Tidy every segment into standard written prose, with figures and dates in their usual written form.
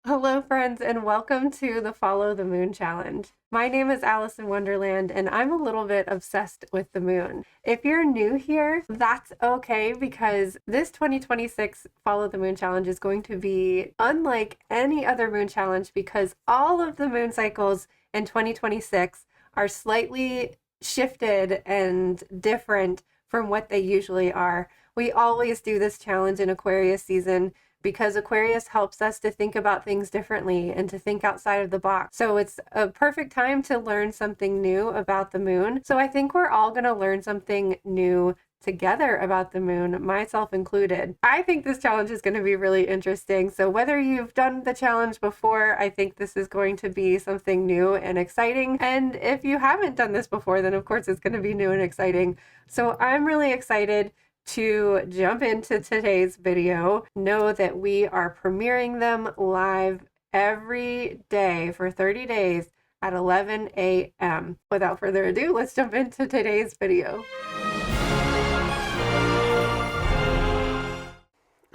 Hello, friends, and welcome to the Follow the Moon Challenge. My name is Alice in Wonderland, and I'm a little bit obsessed with the moon. If you're new here, that's okay because this 2026 Follow the Moon Challenge is going to be unlike any other moon challenge because all of the moon cycles in 2026 are slightly shifted and different from what they usually are. We always do this challenge in Aquarius season because Aquarius helps us to think about things differently and to think outside of the box. So it's a perfect time to learn something new about the moon. So I think we're all going to learn something new together about the moon, myself included. I think this challenge is going to be really interesting. So whether you've done the challenge before, I think this is going to be something new and exciting. And if you haven't done this before, then of course it's going to be new and exciting. So I'm really excited to jump into today's video. Know that we are premiering them live every day for 30 days at 11 a.m. Without further ado, let's jump into today's video.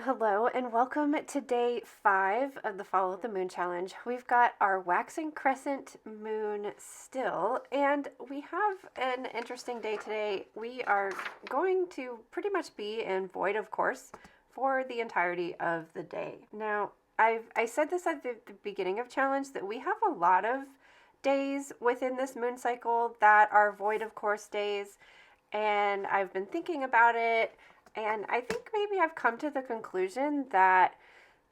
Hello and welcome to day 5 of the Follow the Moon Challenge. We've got our waxing crescent moon still, and we have an interesting day today. We are going to pretty much be in void of course for the entirety of the day. Now, I said this at the beginning of challenge that we have a lot of days within this moon cycle that are void of course days, and I've been thinking about it. And I think maybe I've come to the conclusion that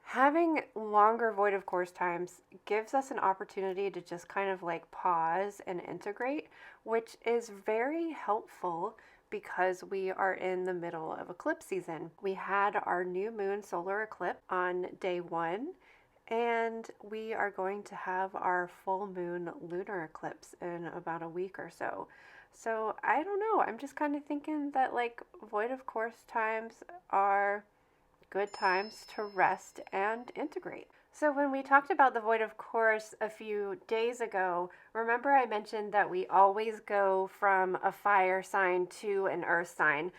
having longer void of course times gives us an opportunity to just kind of like pause and integrate, which is very helpful because we are in the middle of eclipse season. We had our new moon solar eclipse on day 1, and we are going to have our full moon lunar eclipse in about a week or so. So I don't know. I'm just kind of thinking that like void of course times are good times to rest and integrate. So when we talked about the void of course a few days ago, remember I mentioned that we always go from a fire sign to an earth sign.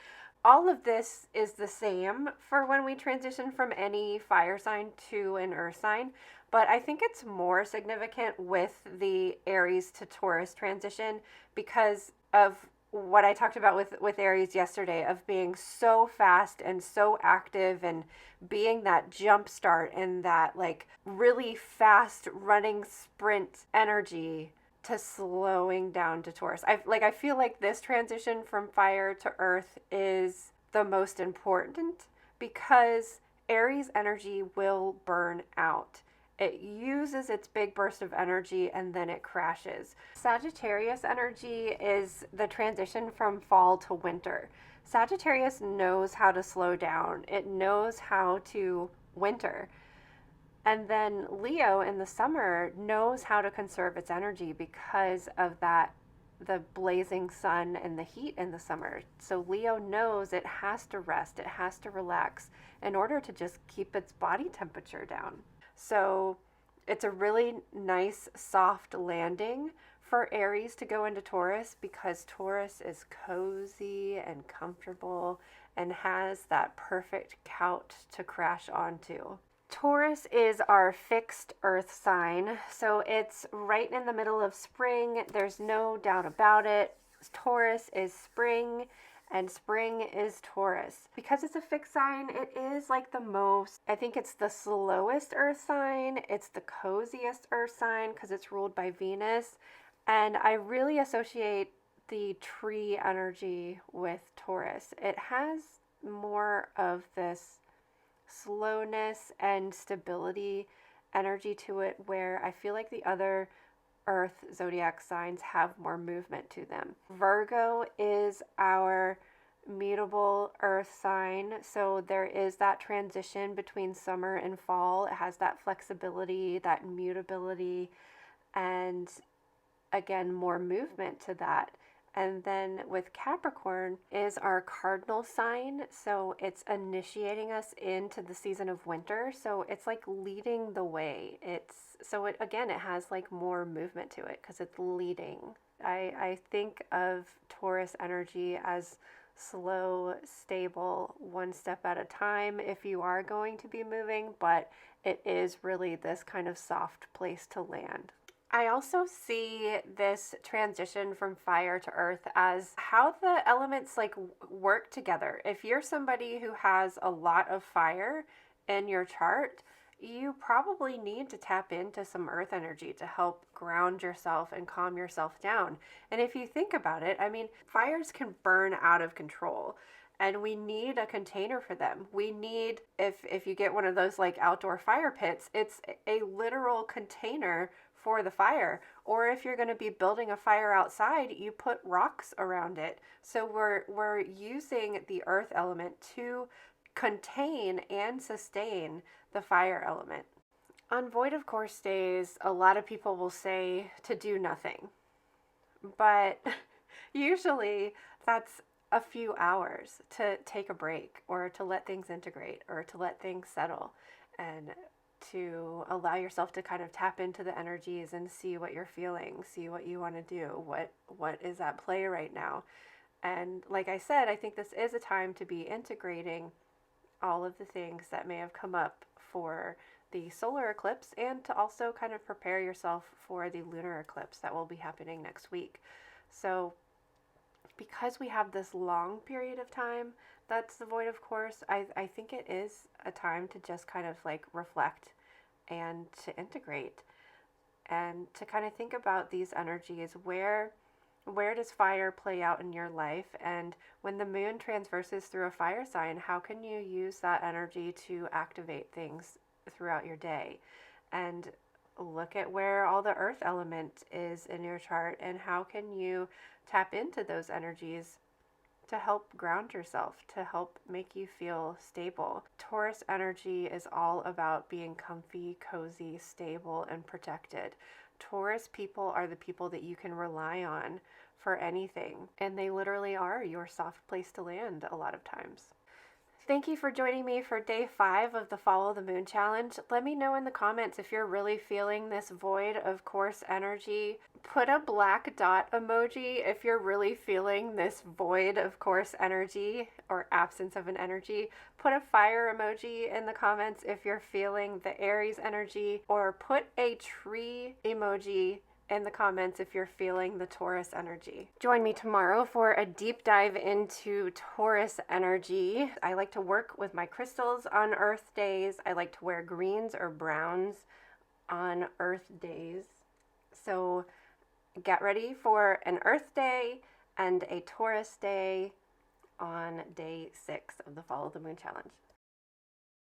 All of this is the same for when we transition from any fire sign to an earth sign, but I think it's more significant with the Aries to Taurus transition because of what I talked about with Aries yesterday, of being so fast and so active and being that jump start and that like really fast running sprint energy to slowing down to Taurus. I feel like this transition from fire to earth is the most important because Aries energy will burn out. It uses its big burst of energy and then it crashes. Sagittarius energy is the transition from fall to winter. Sagittarius knows how to slow down. It knows how to winter. And then Leo in the summer knows how to conserve its energy because of that, the blazing sun and the heat in the summer. So Leo knows it has to rest, it has to relax in order to just keep its body temperature down. So it's a really nice soft landing for Aries to go into Taurus because Taurus is cozy and comfortable and has that perfect couch to crash onto. Taurus is our fixed earth sign, so it's right in the middle of spring. There's no doubt about it. Taurus is spring and spring is Taurus. Because it's a fixed sign, it is like the most, I think it's the slowest earth sign. It's the coziest earth sign because it's ruled by Venus. And I really associate the tree energy with Taurus. It has more of this slowness and stability energy to it, where I feel like the other earth zodiac signs have more movement to them. Virgo is our mutable earth sign, so there is that transition between summer and fall. It has that flexibility, that mutability, and again more movement to that. And then with Capricorn is our cardinal sign, so it's initiating us into the season of winter, so it's like leading the way. It has like more movement to it because it's leading. I think of Taurus energy as slow, stable, one step at a time if you are going to be moving, but it is really this kind of soft place to land. I also see this transition from fire to earth as how the elements like work together. If you're somebody who has a lot of fire in your chart, you probably need to tap into some earth energy to help ground yourself and calm yourself down. And if you think about it, I mean, fires can burn out of control. And we need a container for them. We need, if you get one of those like outdoor fire pits, it's a literal container for the fire. Or if you're going to be building a fire outside, you put rocks around it. So we're using the earth element to contain and sustain the fire element. On void of course days, a lot of people will say to do nothing. But usually that's a few hours to take a break or to let things integrate or to let things settle and to allow yourself to kind of tap into the energies and see what you're feeling, see what you want to do, what is at play right now. And like I said, I think this is a time to be integrating all of the things that may have come up for the solar eclipse and to also kind of prepare yourself for the lunar eclipse that will be happening next week. So because we have this long period of time that's the void of course, I think it is a time to just kind of like reflect and to integrate and to kind of think about these energies. Where does fire play out in your life? And when the moon transverses through a fire sign, how can you use that energy to activate things throughout your day? And look at where all the earth element is in your chart and how can you tap into those energies to help ground yourself, to help make you feel stable. Taurus energy is all about being comfy, cozy, stable, and protected. Taurus people are the people that you can rely on for anything, and they literally are your soft place to land a lot of times. Thank you for joining me for day 5 of the Follow the Moon Challenge. Let me know in the comments if you're really feeling this void of course energy. Put a black dot emoji if you're really feeling this void of course energy or absence of an energy. Put a fire emoji in the comments if you're feeling the Aries energy, or put a tree emoji in the comments if you're feeling the Taurus energy. Join me tomorrow for a deep dive into Taurus energy. I like to work with my crystals on Earth days. I like to wear greens or browns on Earth days. So get ready for an Earth day and a Taurus day on day 6 of the Follow the Moon Challenge.